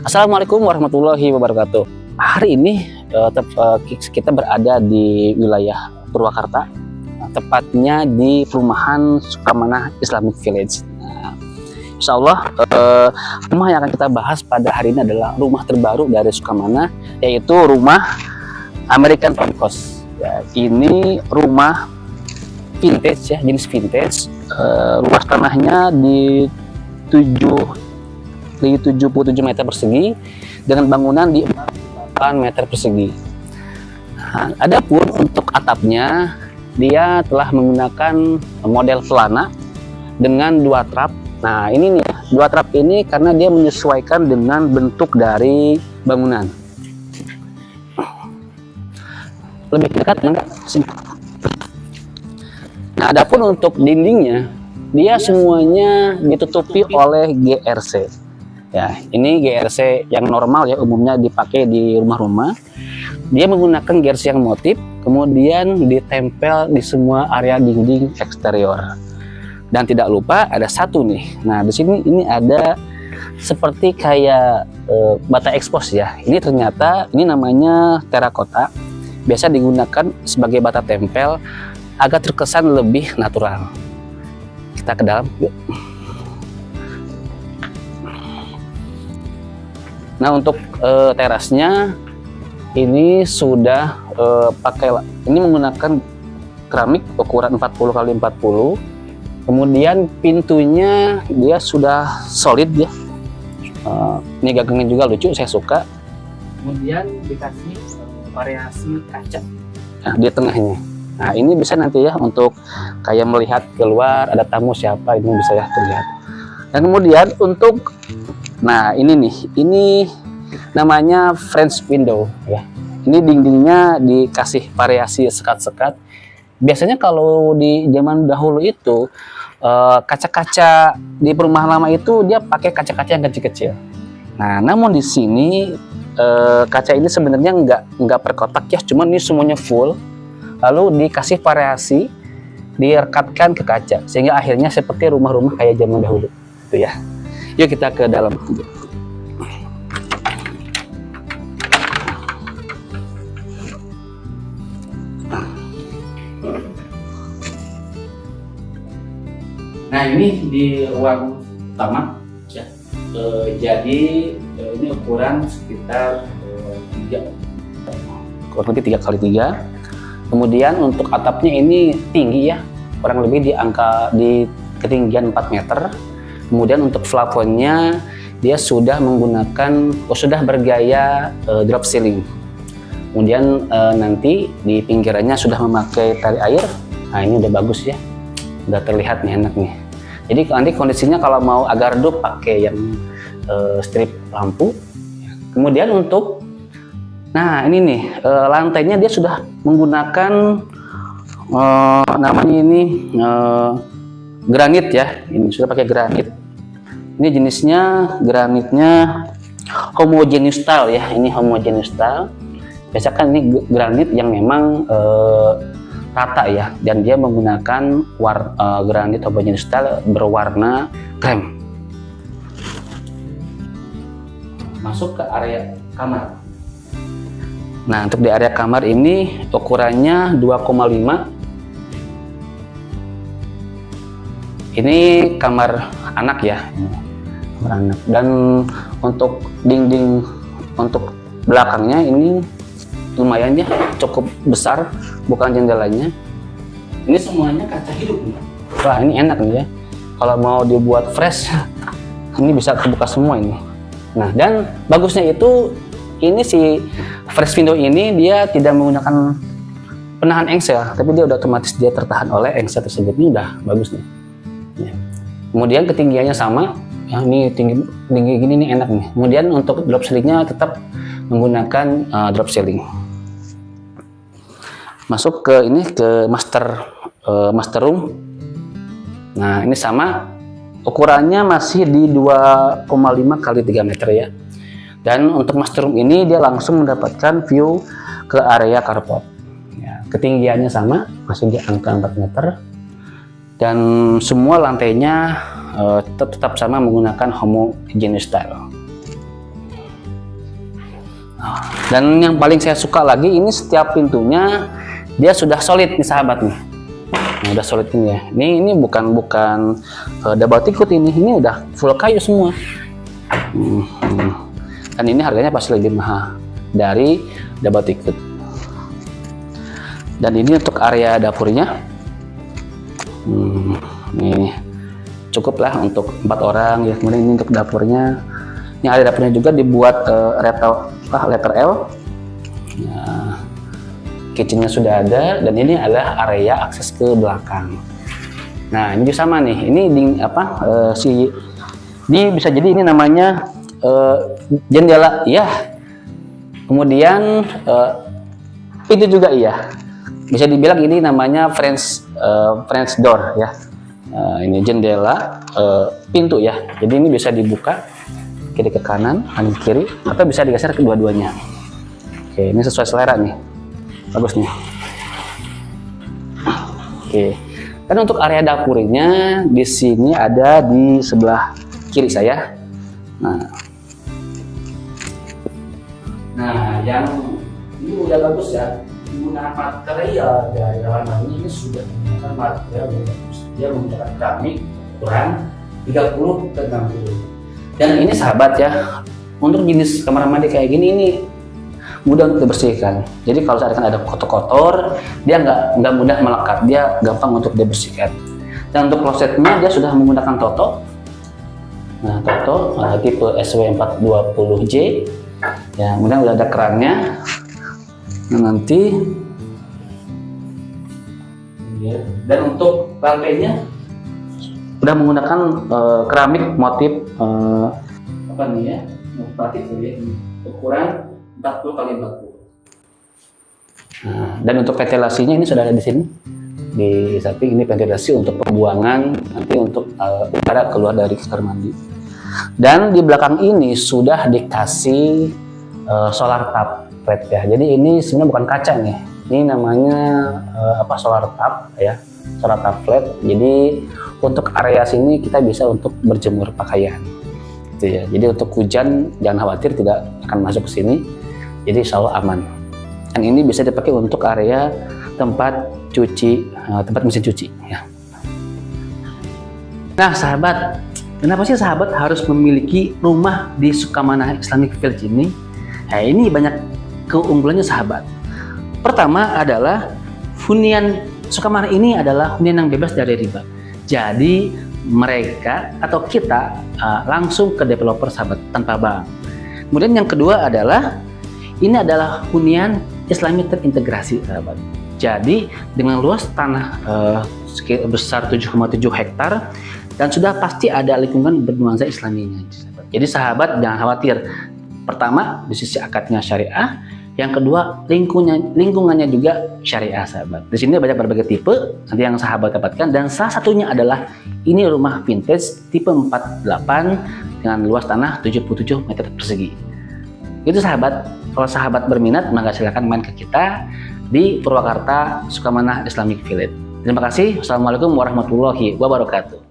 Assalamualaikum warahmatullahi wabarakatuh. Hari ini kita berada di wilayah Purwakarta, tepatnya di perumahan Sukamanah Islamic Village. Insya Allah rumah yang akan kita bahas pada hari ini adalah rumah terbaru dari Sukamanah, yaitu rumah American Farmhouse. Ya, ini rumah vintage ya, jenis vintage. Luas tanahnya di 77 meter persegi dengan bangunan di 48 meter persegi. Nah, adapun untuk atapnya, dia telah menggunakan model pelana dengan 2 trap. Nah, ini nih, 2 trap ini karena dia menyesuaikan dengan bentuk dari bangunan. Lebih dekat enggak? Sini. Nah, adapun untuk dindingnya, dia semuanya ditutupi oleh GRC. Ya, ini GRC yang normal ya, umumnya dipakai di rumah-rumah. Dia menggunakan GRC yang motif, kemudian ditempel di semua area dinding eksterior. Dan tidak lupa ada satu nih. Nah, di sini ini ada seperti kayak bata ekspos ya. Ini ternyata ini namanya terakota. Biasa digunakan sebagai bata tempel agar terkesan lebih natural. Kita ke dalam yuk. Nah, untuk terasnya ini sudah ini menggunakan keramik ukuran 40 x 40. Kemudian pintunya dia sudah solid ya. Ini gagangnya juga lucu, saya suka. Kemudian dikasih variasi kaca di tengahnya. Nah, ini bisa nanti ya untuk kayak melihat keluar ada tamu siapa, ini bisa ya terlihat. Dan kemudian untuk ini nih, ini namanya French window ya. Ini dindingnya dikasih variasi sekat-sekat. Biasanya kalau di zaman dahulu itu kaca-kaca di perumahan lama itu dia pakai kaca-kaca yang kecil-kecil. Nah, namun di sini kaca ini sebenarnya nggak per kotak ya, cuman ini semuanya full. Lalu dikasih variasi, direkatkan ke kaca sehingga akhirnya seperti rumah-rumah kayak zaman dahulu itu ya. Yuk kita ke dalam. Nah, ini di ruang utama ya. Jadi ini ukuran sekitar 3 kali 3. Kemudian untuk atapnya ini tinggi ya, kurang lebih di ketinggian 4 meter. Kemudian untuk plafonnya dia sudah bergaya drop ceiling. Kemudian nanti di pinggirannya sudah memakai tali air. Nah, ini udah bagus ya, udah terlihat nih, enak nih. Jadi nanti kondisinya kalau mau agak redup pakai yang strip lampu. Kemudian untuk ini nih lantainya dia sudah menggunakan namanya ini granit ya. Ini sudah pakai granit. Ini jenisnya granitnya homogeneous style ya. Ini homogeneous style. Biasa kan ini granit yang memang rata ya, dan dia menggunakan granit homogeneous style berwarna krem. Masuk ke area kamar. Nah, untuk di area kamar ini ukurannya 2,5. Ini kamar anak ya, kamar anak. Dan untuk dinding untuk belakangnya ini lumayan ya, cukup besar, bukan jendelanya. Ini semuanya kaca hidup. Wah, ini enak nih ya. Kalau mau dibuat fresh, ini bisa terbuka semua ini. Nah, dan bagusnya itu ini si fresh window ini dia tidak menggunakan penahan engsel, tapi dia udah otomatis dia tertahan oleh engsel tersebut. Ini udah bagus nih. Ya. Kemudian ketinggiannya sama, ya, ini tinggi gini nih, enak nih. Kemudian untuk drop ceilingnya tetap menggunakan drop ceiling. Masuk ke ini ke master room. Nah, ini sama, ukurannya masih di 2,5 kali 3 meter ya. Dan untuk master room ini dia langsung mendapatkan view ke area carport. Ya, ketinggiannya sama, masih di angka 4 meter. Dan semua lantainya tetap sama menggunakan homogeneous style. Dan yang paling saya suka lagi, ini setiap pintunya dia sudah solid nih sahabat nih. Nah, udah solid ini ya. Ini bukan double tikut ini udah full kayu semua. Dan ini harganya pasti lebih mahal dari double tikut. Dan ini untuk area dapurnya. Ini cukup lah untuk 4 orang ya. Kemudian ini untuk dapurnya. Ini area dapurnya juga dibuat letter L. Nah, kitchennya sudah ada, dan ini adalah area akses ke belakang. Nah, ini juga sama nih. Ini ini bisa jadi ini namanya jendela, iya. Kemudian itu juga iya. Bisa dibilang ini namanya French door ya. Ini jendela pintu ya. Jadi ini bisa dibuka kiri ke kanan, kanan ke kiri, atau bisa digeser kedua-duanya. Oke, ini sesuai selera nih. Bagus nih. Oke. Dan untuk area dapurnya di sini ada di sebelah kiri saya. Nah, yang ini udah bagus ya. Menggunakan material dari dalam ini sudah menggunakan material yang bagus. Dia menggunakan keramik ukuran 30 ke 60. Dan ini sahabat ya, untuk jenis kamar mandi kayak gini ini mudah untuk dibersihkan. Jadi kalau misalkan ada kotor-kotor, dia nggak mudah melekat, dia gampang untuk dibersihkan. Dan untuk klosetnya dia sudah menggunakan Toto. Nah, Toto tipe SW420J. Ya, kemudian udah ada kerannya. Nah, nanti dan untuk lantainya udah menggunakan keramik motif apa nih ya, motif ya, ukuran 40 kali 40. Nah, dan untuk ventilasinya ini sudah ada di sini di samping. Ini ventilasi untuk pembuangan nanti untuk udara keluar dari kamar mandi. Dan di belakang ini sudah dikasih solar tub flat ya. Jadi ini sebenarnya bukan kaca nih, ini namanya solar tub ya, solar tub flat. Jadi untuk area sini kita bisa untuk berjemur pakaian gitu ya. Jadi untuk hujan jangan khawatir, tidak akan masuk ke sini, jadi selalu aman. Dan ini bisa dipakai untuk area tempat cuci, tempat mesin cuci ya. Nah sahabat, kenapa sih sahabat harus memiliki rumah di Sukamanah Islamic Village ini? Nah, ini banyak keunggulannya sahabat. Pertama adalah hunian Sukamanah ini adalah hunian yang bebas dari riba. Jadi mereka atau kita langsung ke developer sahabat tanpa bank. Kemudian yang kedua adalah ini adalah hunian Islami terintegrasi sahabat. Jadi dengan luas tanah besar 7,7 hektar dan sudah pasti ada lingkungan bernuansa Islaminya. Jadi sahabat jangan khawatir. Pertama di sisi akadnya syariah. Yang kedua, lingkungannya juga syariah sahabat. Di sini banyak berbagai tipe nanti yang sahabat dapatkan, dan salah satunya adalah ini rumah vintage tipe 48 dengan luas tanah 77 meter persegi. Itu sahabat, kalau sahabat berminat maka silakan main ke kita di Purwakarta Sukamanah Islamic Village. Terima kasih. Wassalamualaikum warahmatullahi wabarakatuh.